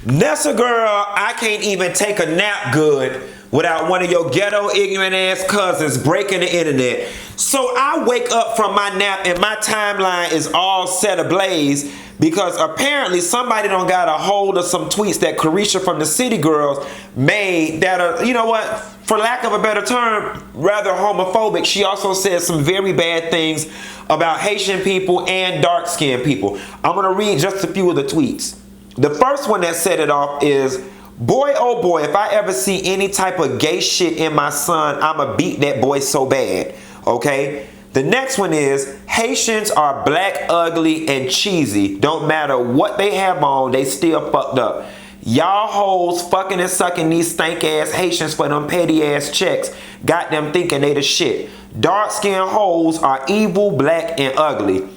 Nessa girl, I can't even take a nap good without one of your ghetto ignorant ass cousins breaking the internet. So I wake up from my nap and my timeline is all set ablaze because apparently somebody done got a hold of some tweets that Caresha from the City Girls made that are, you know what, for lack of a better term, rather homophobic. She also said some very bad things about Haitian people and dark-skinned people. I'm gonna read just a few of the tweets. The first one that set it off is, boy, oh boy, if I ever see any type of gay shit in my son, I'ma beat that boy so bad, okay? The next one is, Haitians are black, ugly, and cheesy. Don't matter what they have on, they still fucked up. Y'all hoes fucking and sucking these stank ass Haitians for them petty ass checks. Got them thinking they the shit. Dark skinned hoes are evil, black, and ugly.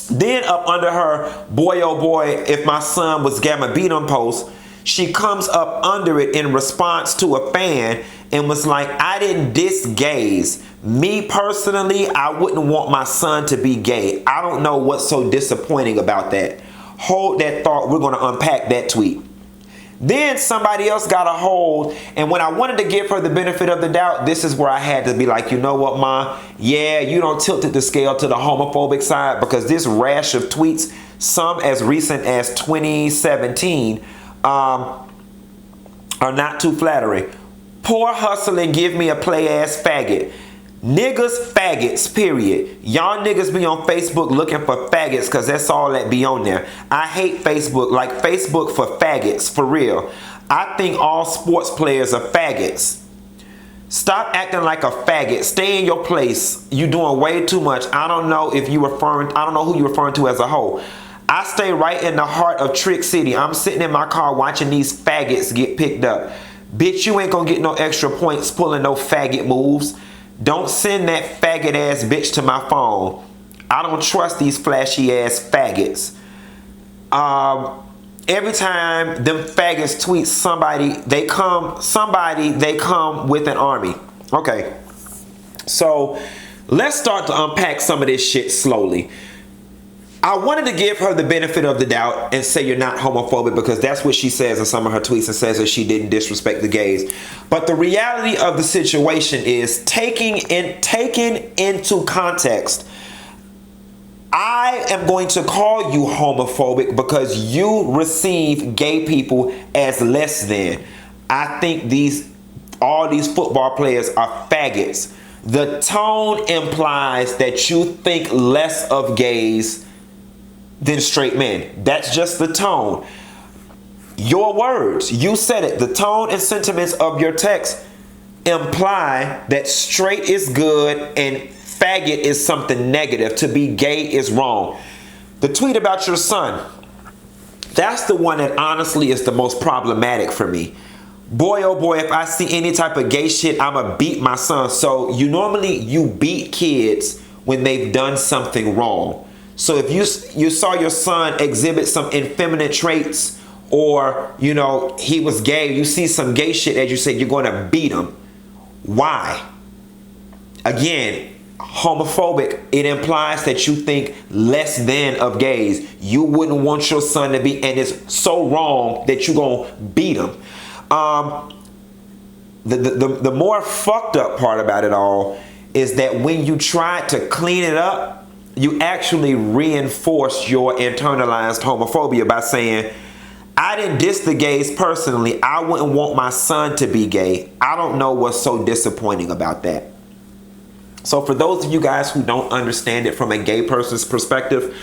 Then up under her, boy oh boy, if my son was gamma beat him post, she comes up under it in response to a fan and was like, I didn't diss gays. Me personally, I wouldn't want my son to be gay. I don't know what's so disappointing about that. Hold that thought, we're gonna unpack that tweet. Then somebody else got a hold, and when I wanted to give her the benefit of the doubt, this is where I had to be like, you know what, Ma? Yeah, you don't tilted the scale to the homophobic side because this rash of tweets, some as recent as 2017, are not too flattering. Poor hustling, give me a play ass faggot. Niggas, faggots, period. Y'all niggas be on Facebook looking for faggots because that's all that be on there. I hate Facebook, like Facebook for faggots, for real. I think all sports players are faggots. Stop acting like a faggot. Stay in your place. You doing way too much. I don't know who you're referring to as a hoe. I stay right in the heart of Trick City. I'm sitting in my car watching these faggots get picked up. Bitch, you ain't gonna get no extra points pulling no faggot moves. Don't send that faggot ass bitch to my phone. I don't trust these flashy ass faggots. Every time them faggots tweet somebody, they come with an army. Okay. So let's start to unpack some of this shit slowly. I wanted to give her the benefit of the doubt and say you're not homophobic because that's what she says in some of her tweets and says that she didn't disrespect the gays. But the reality of the situation is taken into context. I am going to call you homophobic because you receive gay people as less than. I think all these football players are faggots. The tone implies that you think less of gays than straight men. That's just the tone. Your words, you said it. The tone and sentiments of your text imply that straight is good and faggot is something negative. To be gay is wrong. The tweet about your son, that's the one that honestly is the most problematic for me. Boy, oh boy, if I see any type of gay shit, I'ma beat my son. So you beat kids when they've done something wrong. So if you saw your son exhibit some effeminate traits or, he was gay, you see some gay shit, as you said, you're going to beat him. Why? Again, homophobic, it implies that you think less than of gays. You wouldn't want your son to be, and it's so wrong that you're going to beat him. The more fucked up part about it all is that when you try to clean it up, you actually reinforce your internalized homophobia by saying, I didn't diss the gays personally. I wouldn't want my son to be gay. I don't know what's so disappointing about that. So for those of you guys who don't understand it from a gay person's perspective,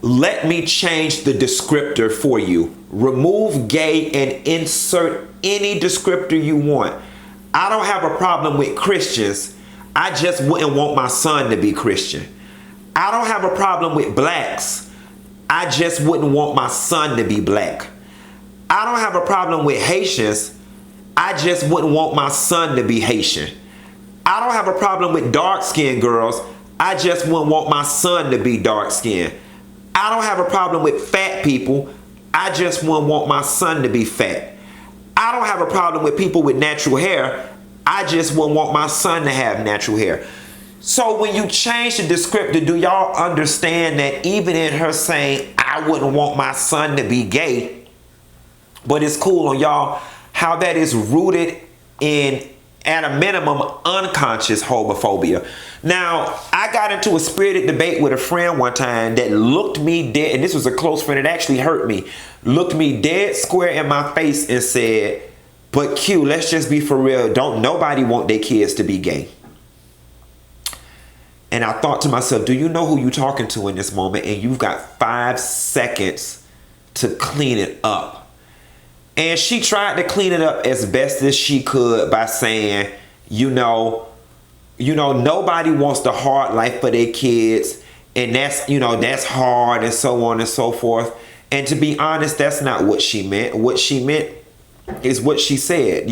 let me change the descriptor for you. Remove gay and insert any descriptor you want. I don't have a problem with Christians. I just wouldn't want my son to be Christian. I don't have a problem with blacks. I just wouldn't want my son to be black. I don't have a problem with Haitians. I just wouldn't want my son to be Haitian. I don't have a problem with dark-skinned girls. I just wouldn't want my son to be dark-skinned. I don't have a problem with fat people. I just wouldn't want my son to be fat. I don't have a problem with people with natural hair. I just wouldn't want my son to have natural hair. So when you change the descriptor, do y'all understand that even in her saying, I wouldn't want my son to be gay, But it's cool on y'all how that is rooted in, at a minimum, unconscious homophobia. Now, I got into a spirited debate with a friend one time that looked me dead, and this was a close friend, it actually hurt me, looked me dead square in my face and said, but Q, let's just be for real, don't nobody want their kids to be gay. And I thought to myself, do you know who you're talking to in this moment? And you've got 5 seconds to clean it up. And she tried to clean it up as best as she could by saying, you know, nobody wants the hard life for their kids. And that's, that's hard and so on and so forth. And to be honest, that's not what she meant. What she meant is what she said,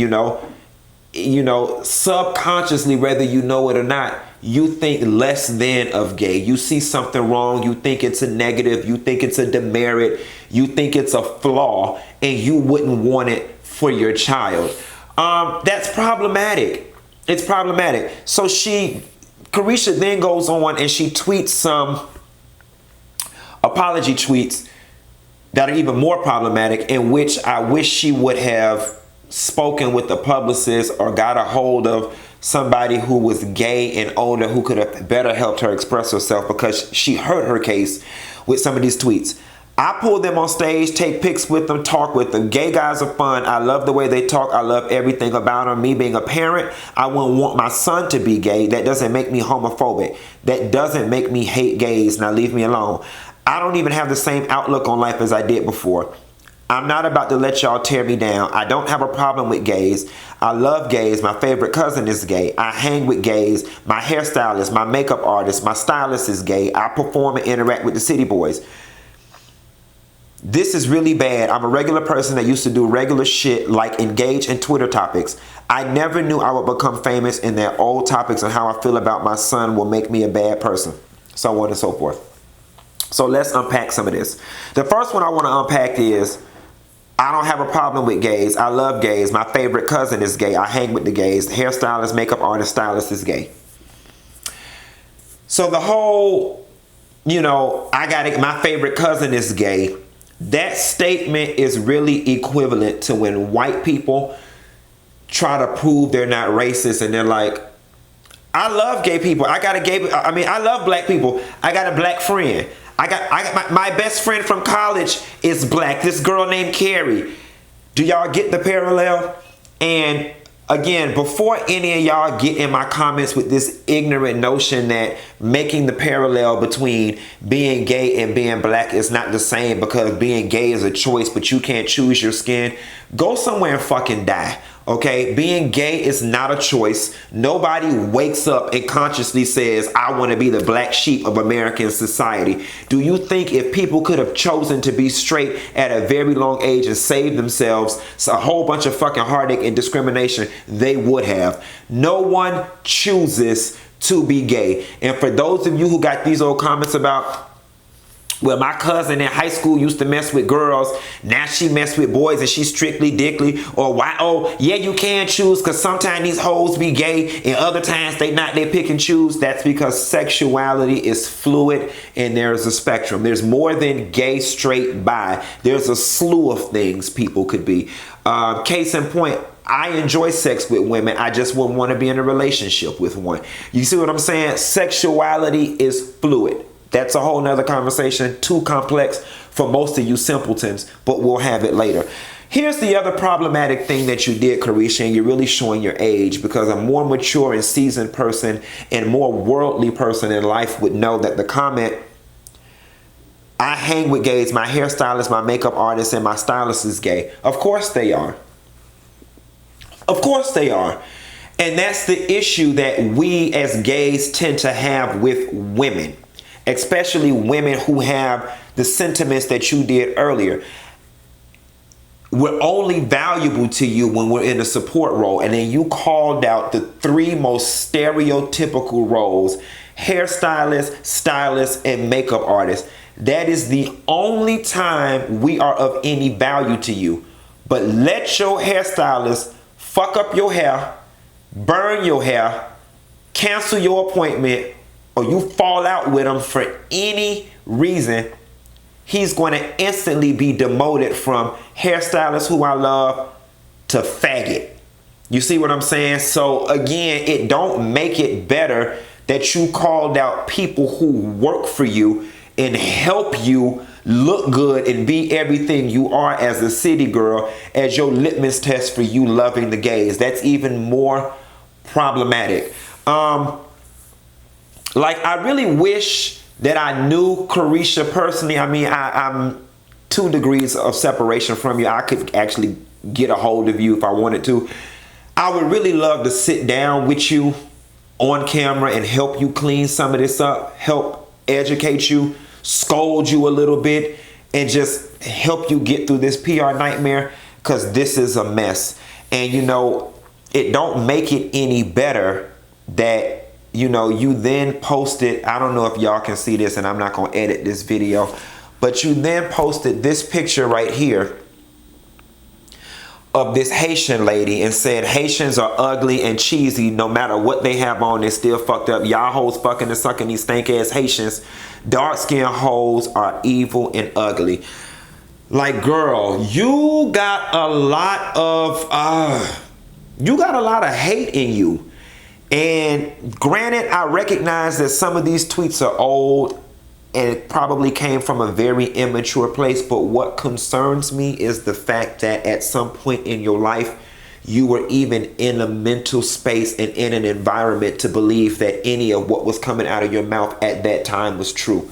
subconsciously, whether you know it or not, you think less than of gay. You see something wrong, you think it's a negative, you think it's a demerit, you think it's a flaw, and you wouldn't want it for your child. That's problematic. It's problematic. So Caresha then goes on and she tweets some apology tweets that are even more problematic, in which I wish she would have spoken with the publicist or got a hold of somebody who was gay and older who could have better helped her express herself, because she hurt her case with some of these tweets. I pull them on stage, take pics with them, talk with them. Gay guys are fun. I love the way they talk. I love everything about them. Me being a parent, I wouldn't want my son to be gay. That doesn't make me homophobic. That doesn't make me hate gays. Now leave me alone. I don't even have the same outlook on life as I did before. I'm not about to let y'all tear me down. I don't have a problem with gays. I love gays. My favorite cousin is gay. I hang with gays. My hairstylist, my makeup artist, my stylist is gay. I perform and interact with the city boys. This is really bad. I'm a regular person that used to do regular shit like engage in Twitter topics. I never knew I would become famous, and that old topics on how I feel about my son will make me a bad person. So on and so forth. So let's unpack some of this. The first one I want to unpack is, I don't have a problem with gays. I love gays. My favorite cousin is gay. I hang with the gays. The hairstylist, makeup artist, stylist is gay. So the whole, my favorite cousin is gay. That statement is really equivalent to when white people try to prove they're not racist and they're like, I love gay people. I love black people. I got a black friend. I got my best friend from college is black. This girl named Carrie. Do y'all get the parallel? And again, before any of y'all get in my comments with this ignorant notion that making the parallel between being gay and being black is not the same because being gay is a choice, but you can't choose your skin, go somewhere and fucking die. Okay, being gay is not a choice. Nobody wakes up and consciously says, I want to be the black sheep of American society. Do you think if people could have chosen to be straight at a very long age and saved themselves a whole bunch of fucking heartache and discrimination, they would have? No one chooses to be gay. And for those of you who got these old comments about, well, my cousin in high school used to mess with girls, now she mess with boys and she's strictly dickly, or why? Oh, yeah, you can choose because sometimes these hoes be gay and other times they not, they pick and choose. That's because sexuality is fluid and there's a spectrum. There's more than gay, straight, bi. There's a slew of things people could be. Case in point, I enjoy sex with women. I just wouldn't want to be in a relationship with one. You see what I'm saying? Sexuality is fluid. That's a whole nother conversation, too complex for most of you simpletons, but we'll have it later. Here's the other problematic thing that you did, Caresha, and you're really showing your age, because a more mature and seasoned person and more worldly person in life would know that the comment, I hang with gays, my hairstylist, my makeup artist, and my stylist is gay. Of course they are. Of course they are. And that's the issue that we as gays tend to have with women. Especially women who have the sentiments that you did earlier. We're only valuable to you when we're in a support role. And then you called out the 3 most stereotypical roles: hairstylist, stylist, and makeup artist. That is the only time we are of any value to you. But let your hairstylist fuck up your hair, burn your hair, cancel your appointment, or you fall out with them for any reason, he's going to instantly be demoted from hairstylist who I love to faggot. You see what I'm saying? So again, it don't make it better that you called out people who work for you and help you look good and be everything you are as a city girl as your litmus test for you loving the gays. That's even more problematic. Like, I really wish that I knew Caresha personally. I mean, I'm 2 degrees of separation from you. I could actually get a hold of you if I wanted to. I would really love to sit down with you on camera and help you clean some of this up, help educate you, scold you a little bit, and just help you get through this PR nightmare, because this is a mess. And you know, it don't make it any better that, you know, you then posted, I don't know if y'all can see this and I'm not gonna edit this video, but you then posted this picture right here of this Haitian lady and said Haitians are ugly and cheesy. No matter what they have on, they're still fucked up. Y'all hoes fucking and sucking these stank ass Haitians. Dark skinned hoes are evil and ugly. Like, girl, you got a lot of hate in you. And granted, I recognize that some of these tweets are old and it probably came from a very immature place, but what concerns me is the fact that at some point in your life, you were even in a mental space and in an environment to believe that any of what was coming out of your mouth at that time was true.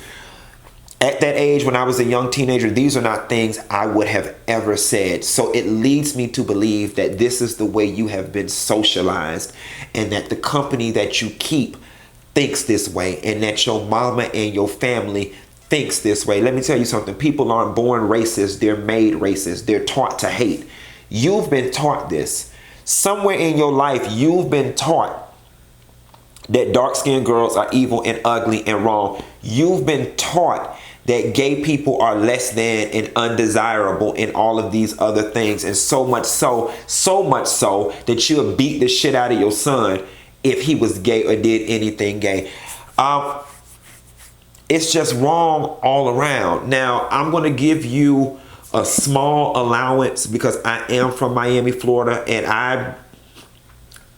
At that age, when I was a young teenager, these are not things I would have ever said. So it leads me to believe that this is the way you have been socialized, and that the company that you keep thinks this way, and that your mama and your family thinks this way. Let me tell you something. People aren't born racist. They're made racist. They're taught to hate. You've been taught this. Somewhere in your life, you've been taught that dark-skinned girls are evil and ugly and wrong. You've been taught that gay people are less than and undesirable and all of these other things. And so much so that you have beat the shit out of your son if he was gay or did anything gay. It's just wrong all around. Now, I'm going to give you a small allowance because I am from Miami, Florida, and I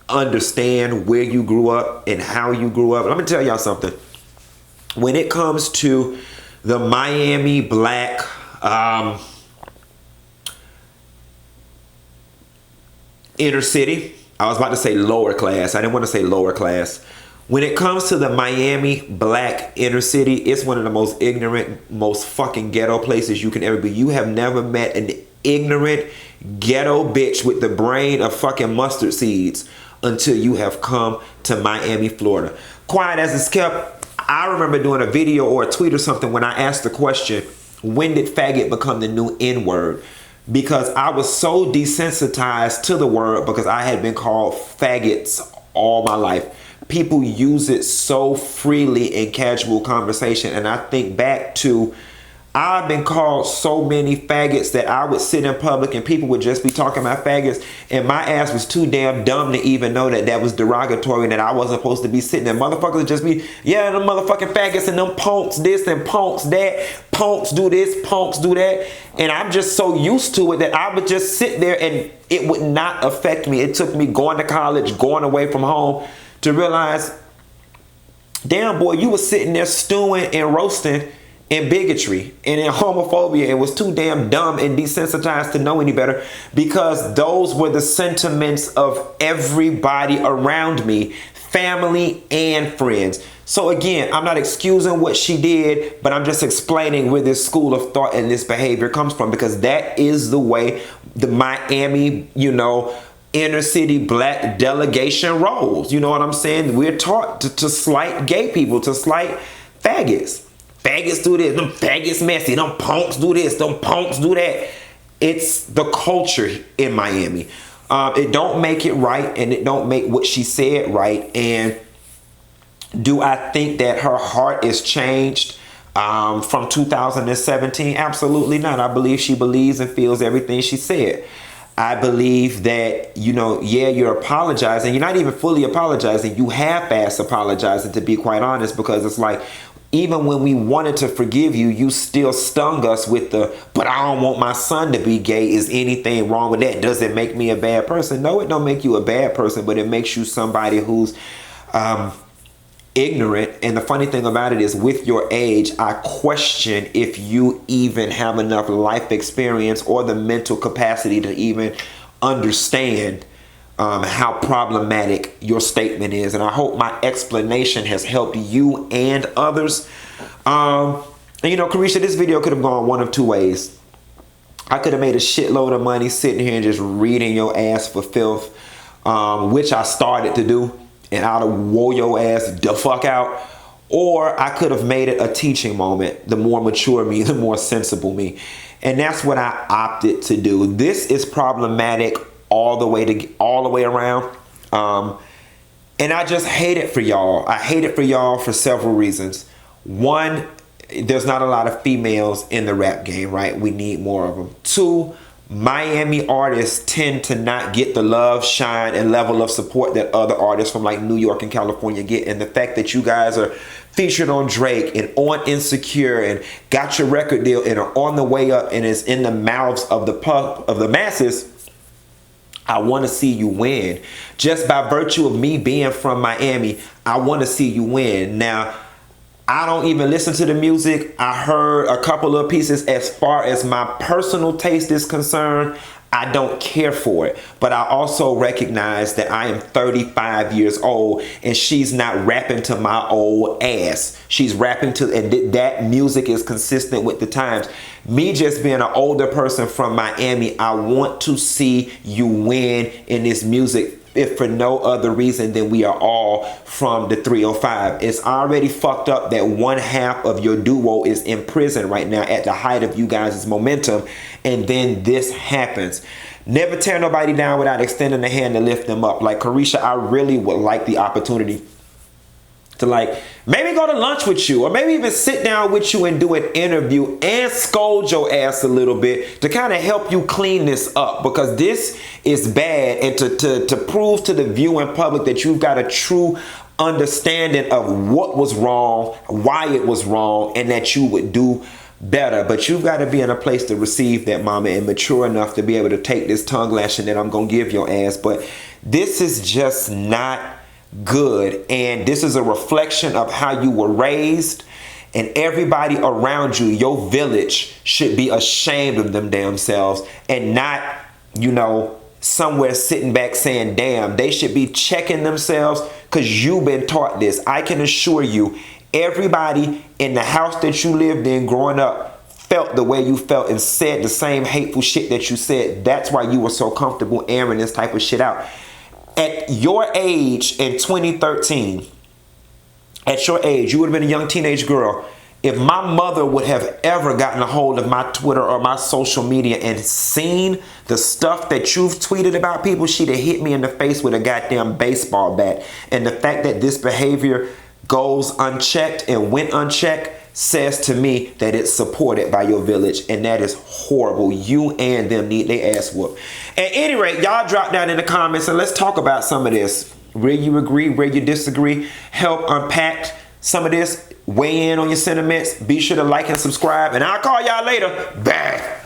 understand where you grew up and how you grew up. Let me tell y'all something. When it comes to the Miami black inner city, I was about to say lower class. I didn't want to say lower class. When it comes to the Miami black inner city, it's one of the most ignorant, most fucking ghetto places you can ever be. You have never met an ignorant ghetto bitch with the brain of fucking mustard seeds until you have come to Miami, Florida. Quiet as it's kept, I remember doing a video or a tweet or something when I asked the question, when did faggot become the new N-word? Because I was so desensitized to the word because I had been called faggots all my life. People use it so freely in casual conversation. And I think back to, I've been called so many faggots that I would sit in public and people would just be talking about faggots. And my ass was too damn dumb to even know that that was derogatory and that I wasn't supposed to be sitting there. Motherfuckers would just be, yeah, them motherfucking faggots and them punks this and punks that. Punks do this, punks do that. And I'm just so used to it that I would just sit there and it would not affect me. It took me going to college, going away from home to realize, damn boy, you were sitting there stewing and roasting in bigotry and in homophobia and was too damn dumb and desensitized to know any better, because those were the sentiments of everybody around me, family and friends. So again, I'm not excusing what she did, but I'm just explaining where this school of thought and this behavior comes from, because that is the way the Miami, you know, inner city black delegation rolls. You know what I'm saying? We're taught to slight gay people, to slight faggots. Faggots do this, them faggots messy, them punks do this, them punks do that. It's the culture in Miami. It don't make it right, and it don't make what she said right. And do I think that her heart is changed from 2017? Absolutely not. I believe she believes and feels everything she said. I believe that, you know, yeah, you're apologizing. You're not even fully apologizing. You half-ass apologizing, to be quite honest, because it's like, even when we wanted to forgive you, you still stung us with the, but I don't want my son to be gay. Is anything wrong with that? Does it make me a bad person? No, it don't make you a bad person, but it makes you somebody who's ignorant. And the funny thing about it is, with your age, I question if you even have enough life experience or the mental capacity to even understand how problematic your statement is. And I hope my explanation has helped you and others. And you know, Caresha, this video could have gone one of two ways. I could have made a shitload of money sitting here and just reading your ass for filth, which I started to do, and I'd have wore your ass the fuck out. Or I could have made it a teaching moment, the more mature me, the more sensible me. And that's what I opted to do. This is problematic all the way around. And I just hate it for y'all. I hate it for y'all for several reasons. One, there's not a lot of females in the rap game, right? We need more of them. Two, Miami artists tend to not get the love, shine, and level of support that other artists from like New York and California get. And the fact that you guys are featured on Drake and on Insecure and got your record deal and are on the way up and is in the mouths of the masses, I want to see you win. Just by virtue of me being from Miami, I want to see you win. Now, I don't even listen to the music. I heard a couple of pieces. As far as my personal taste is concerned, I don't care for it. But I also recognize that I am 35 years old and she's not rapping to my old ass. She's rapping to, and that music is consistent with the times. Me just being an older person from Miami, I want to see you win in this music, if for no other reason than we are all from the 305. It's already fucked up that one half of your duo is in prison right now at the height of you guys' momentum, and then this happens. Never tear nobody down without extending a hand to lift them up. Like, Caresha, I really would like the opportunity to like maybe go to lunch with you, or maybe even sit down with you and do an interview and scold your ass a little bit to kind of help you clean this up, because this is bad. And to prove to the viewing public that you've got a true understanding of what was wrong, why it was wrong, and that you would do better. But you've got to be in a place to receive that, mama, and mature enough to be able to take this tongue lashing that I'm gonna give your ass. But this is just not good, and this is a reflection of how you were raised, and everybody around you, your village, should be ashamed of them damn selves, and not, you know, somewhere sitting back saying, damn. They should be checking themselves, because you've been taught this. I can assure you, everybody in the house that you lived in growing up felt the way you felt and said the same hateful shit that you said. That's why you were so comfortable airing this type of shit out. At your age in 2013, at your age, you would have been a young teenage girl. If my mother would have ever gotten a hold of my Twitter or my social media and seen the stuff that you've tweeted about people, she'd have hit me in the face with a goddamn baseball bat. And the fact that this behavior goes unchecked and went unchecked says to me that it's supported by your village, and that is horrible. You and them need their ass whooped. At any rate, y'all drop down in the comments and let's talk about some of this. Where you agree, where you disagree. Help unpack some of this. Weigh in on your sentiments. Be sure to like and subscribe, and I'll call y'all later. Bye.